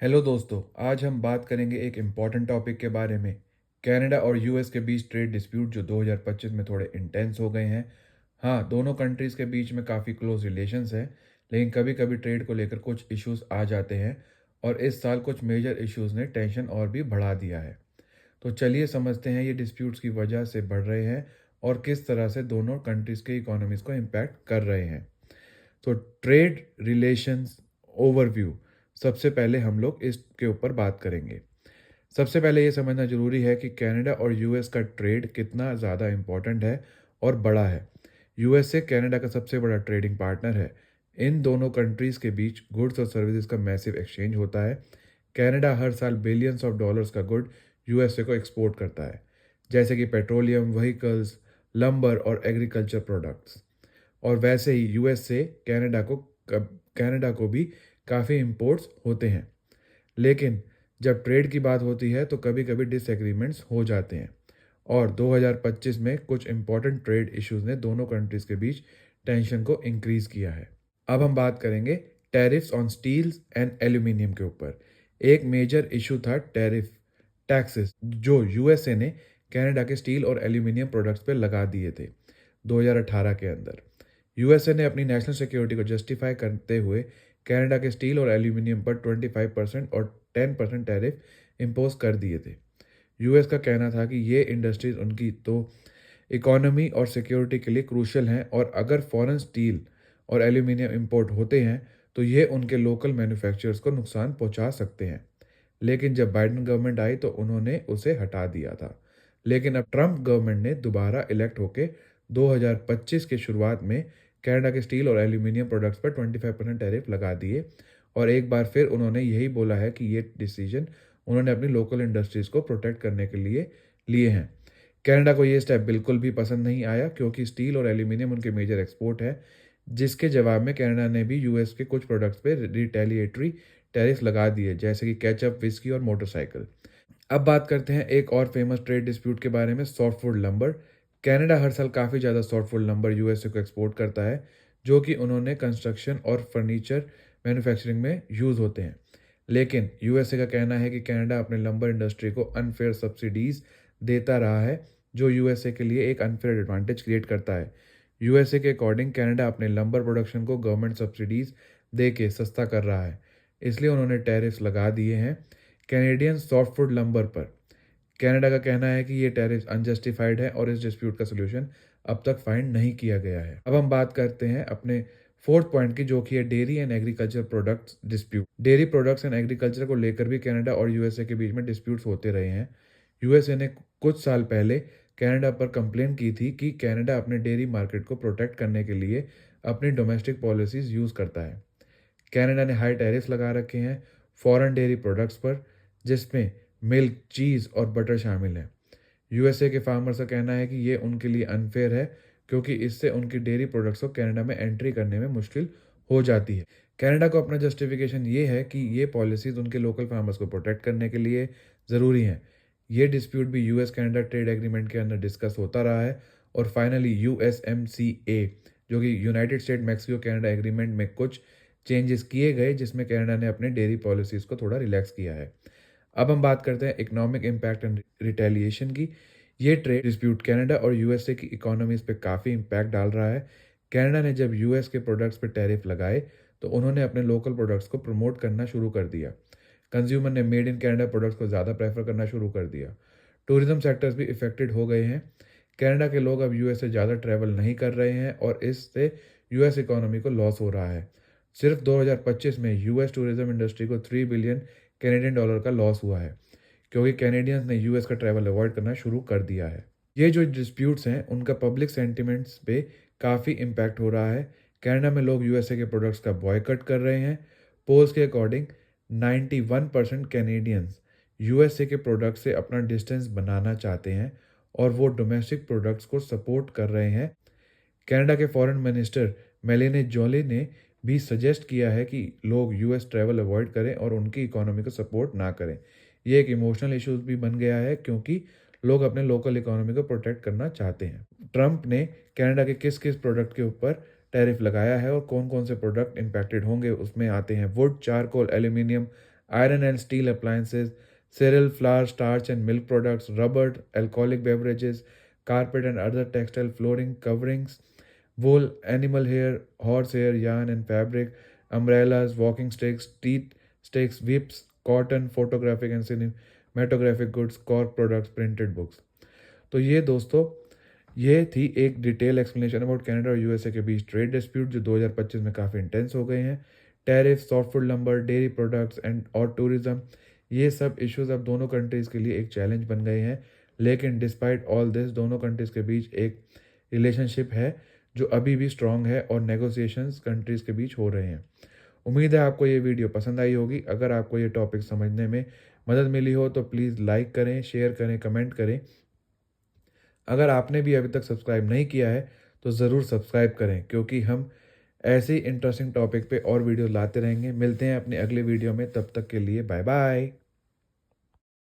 Hello दोस्तों, आज हम बात करेंगे एक इम्पॉर्टेंट टॉपिक के बारे में। कनाडा और यूएस के बीच ट्रेड डिस्प्यूट जो 2025 में थोड़े इंटेंस हो गए हैं। हाँ, दोनों कंट्रीज़ के बीच में काफ़ी क्लोज रिलेशंस हैं, लेकिन कभी कभी ट्रेड को लेकर कुछ इश्यूज आ जाते हैं और इस साल कुछ मेजर इश्यूज ने टेंशन और भी बढ़ा दिया है। तो चलिए समझते हैं ये डिस्प्यूट्स की वजह से बढ़ रहे हैं और किस तरह से दोनों कंट्रीज़ के इकोनॉमीज़ को इम्पैक्ट कर रहे हैं। तो ट्रेड रिलेशंस ओवरव्यू, सबसे पहले हम लोग इसके ऊपर बात करेंगे। सबसे पहले ये समझना ज़रूरी है कि कनाडा और यूएस का ट्रेड कितना ज़्यादा इम्पोर्टेंट है और बड़ा है। यूएसए कनाडा का सबसे बड़ा ट्रेडिंग पार्टनर है। इन दोनों कंट्रीज़ के बीच गुड्स और सर्विसेज का मैसिव एक्सचेंज होता है। कनाडा हर साल बिलियंस ऑफ डॉलर्स का गुड यूएसए को एक्सपोर्ट करता है, जैसे कि पेट्रोलियम, व्हीकल्स, लंबर और एग्रीकल्चर प्रोडक्ट्स। और वैसे ही यूएस से कनाडा को भी काफ़ी इंपोर्ट्स होते हैं। लेकिन जब ट्रेड की बात होती है तो कभी कभी डिसएग्रीमेंट्स हो जाते हैं और 2025 में कुछ इंपॉर्टेंट ट्रेड इश्यूज ने दोनों कंट्रीज के बीच टेंशन को इंक्रीज किया है। अब हम बात करेंगे tariffs on steels and aluminium के ऊपर। एक मेजर इशू था टैरिफ टैक्सेस जो यूएसए ने कनाडा के स्टील और एल्यूमिनियम प्रोडक्ट्स पे लगा दिए थे 2018 के अंदर। यूएसए ने अपनी नेशनल सिक्योरिटी को जस्टिफाई करते हुए कनाडा के स्टील और एल्यूमिनियम पर 25% और 10% टैरिफ इम्पोज कर दिए थे। यूएस का कहना था कि ये इंडस्ट्रीज उनकी तो इकोनॉमी और सिक्योरिटी के लिए क्रूशल हैं और अगर फॉरेन स्टील और एल्यूमिनियम इंपोर्ट होते हैं तो ये उनके लोकल मैन्युफैक्चरर्स को नुकसान पहुंचा सकते हैं। लेकिन जब बाइडेन गवर्नमेंट आई तो उन्होंने उसे हटा दिया था। लेकिन अब ट्रंप गवर्नमेंट ने दोबारा इलेक्ट होके 2025 के शुरुआत में कनाडा के स्टील और एल्यूमिनियम प्रोडक्ट्स पर 25% टैरिफ लगा दिए और एक बार फिर उन्होंने यही बोला है कि ये डिसीजन उन्होंने अपनी लोकल इंडस्ट्रीज को प्रोटेक्ट करने के लिए लिए हैं। कनाडा को ये स्टेप बिल्कुल भी पसंद नहीं आया क्योंकि स्टील और एल्यूमिनियम उनके मेजर एक्सपोर्ट है, जिसके जवाब में कनाडा ने भी यूएस के कुछ प्रोडक्ट्स पे रिटेलिएटरी टैरिफ लगा दिए, जैसे कि केचप, विस्की और मोटरसाइकिल। अब बात करते हैं एक और फेमस ट्रेड डिस्प्यूट के बारे में, सॉफ्टवुड लंबर। कनाडा हर साल काफ़ी ज़्यादा सॉफ्टवुड लंबर यूएसए को एक्सपोर्ट करता है, जो कि उन्होंने कंस्ट्रक्शन और फर्नीचर मैन्युफैक्चरिंग में यूज़ होते हैं। लेकिन यूएसए का कहना है कि कनाडा अपने लंबर इंडस्ट्री को अनफेयर सब्सिडीज़ देता रहा है, जो यूएसए के लिए एक अनफेयर एडवांटेज क्रिएट करता है। यूएसए के अकॉर्डिंग कनाडा अपने लंबर प्रोडक्शन को गवर्नमेंट सब्सिडीज़ दे के सस्ता कर रहा है, इसलिए उन्होंने टैरिफ्स लगा दिए हैं कैनेडियन सॉफ्टवुड लंबर पर। कनाडा का कहना है कि ये टैरिफ अनजस्टिफाइड है और इस डिस्प्यूट का सलूशन अब तक फाइंड नहीं किया गया है। अब हम बात करते हैं अपने फोर्थ पॉइंट की, जो कि है dairy and agriculture products dispute. Dairy products and agriculture को लेकर भी कनाडा और यूएसए के बीच में डिस्प्यूट्स होते रहे हैं। यूएसए ने कुछ साल पहले कनाडा पर कंप्लेन की थी कि कनाडा अपने डेयरी मार्केट को प्रोटेक्ट करने के लिए अपनी डोमेस्टिक पॉलिसीज यूज़ करता है। कनाडा ने हाई टैरिफ लगा रखे हैं फॉरेन डेयरी प्रोडक्ट्स पर, जिसमें मिल्क, चीज़ और बटर शामिल है। यूएसए के फार्मर्स का कहना है कि ये उनके लिए अनफेयर है क्योंकि इससे उनकी डेयरी प्रोडक्ट्स को कनाडा में एंट्री करने में मुश्किल हो जाती है। कनाडा को अपना जस्टिफिकेशन ये है कि ये पॉलिसीज उनके लोकल फार्मर्स को प्रोटेक्ट करने के लिए ज़रूरी हैं। ये डिस्प्यूट भी यूएस कनाडा ट्रेड एग्रीमेंट के अंदर डिस्कस होता रहा है और फाइनली यूएसएमसीए, जो कि United state Mexico Canada agreement में कुछ चेंजेस किए गए, जिसमें कनाडा ने अपने डेयरी पॉलिसीज़ को थोड़ा रिलैक्स किया है। अब हम बात करते हैं इकोनॉमिक इम्पैक्ट एंड रिटेलिएशन की। ये ट्रेड डिस्प्यूट कनाडा और यूएसए की इकोनॉमीज पे काफ़ी इम्पैक्ट डाल रहा है। कनाडा ने जब यूएस के प्रोडक्ट्स पे टैरिफ लगाए तो उन्होंने अपने लोकल प्रोडक्ट्स को प्रमोट करना शुरू कर दिया। कंज्यूमर ने मेड इन कनाडा प्रोडक्ट्स को ज़्यादा प्रेफर करना शुरू कर दिया। टूरिज्म सेक्टर्स भी इफेक्टेड हो गए हैं। कनाडा के लोग अब यूएस से ज़्यादा ट्रैवल नहीं कर रहे हैं और इससे यूएस इकोनॉमी को लॉस हो रहा है। सिर्फ 2025 में यूएस टूरिज्म इंडस्ट्री को 3 बिलियन कैनेडियन डॉलर का लॉस हुआ है क्योंकि कैनेडियंस ने यूएस का ट्रैवल अवॉइड करना शुरू कर दिया है। ये जो डिस्प्यूट्स हैं उनका पब्लिक सेंटिमेंट्स पे काफ़ी इम्पैक्ट हो रहा है। कनाडा में लोग यूएसए के प्रोडक्ट्स का बॉयकट कर रहे हैं। पोल्स के अकॉर्डिंग 91% कैनेडियंस यूएसए के प्रोडक्ट से अपना डिस्टेंस बनाना चाहते हैं और वो डोमेस्टिक प्रोडक्ट्स को सपोर्ट कर रहे हैं। कनाडा के फॉरेन मिनिस्टर मेलेनी जोली ने भी सजेस्ट किया है कि लोग यूएस ट्रैवल अवॉइड करें और उनकी इकोनॉमी को सपोर्ट ना करें। ये एक इमोशनल इशूज भी बन गया है क्योंकि लोग अपने लोकल इकोनॉमी को प्रोटेक्ट करना चाहते हैं। ट्रंप ने कनाडा के किस किस प्रोडक्ट के ऊपर टैरिफ लगाया है और कौन कौन से प्रोडक्ट इम्पैक्टेड होंगे, उसमें आते हैं would, charcoal, aluminium, iron and steel appliances, cereal, flour, starch and milk products, rubber, alcoholic beverages, carpet and other textile flooring coverings, wool, animal hair, horse hair, yarn and fabric, umbrellas, walking sticks, teeth sticks, whips, cotton, photographic and cinematographic goods, cork products, printed books. तो ये दोस्तों ये थी एक detail explanation about Canada और USA के बीच trade dispute जो 2025 में काफ़ी इंटेंस हो गए हैं। Tariff, softwood lumbar, dairy products and और टूरिज्म, ये सब इश्यूज अब दोनों कंट्रीज़ के लिए एक चैलेंज बन गए हैं। लेकिन डिस्पाइट ऑल दिस दोनों कंट्रीज़ के बीच एक रिलेशनशिप है जो अभी भी स्ट्रॉन्ग है और नेगोशिएशंस कंट्रीज़ के बीच हो रहे हैं। उम्मीद है आपको ये वीडियो पसंद आई होगी। अगर आपको ये टॉपिक समझने में मदद मिली हो तो प्लीज़ लाइक करें, शेयर करें, कमेंट करें। अगर आपने भी अभी तक सब्सक्राइब नहीं किया है तो ज़रूर सब्सक्राइब करें क्योंकि हम ऐसे ही इंटरेस्टिंग टॉपिक पे और वीडियो लाते रहेंगे। मिलते हैं अपने अगले वीडियो में, तब तक के लिए बाय बाय।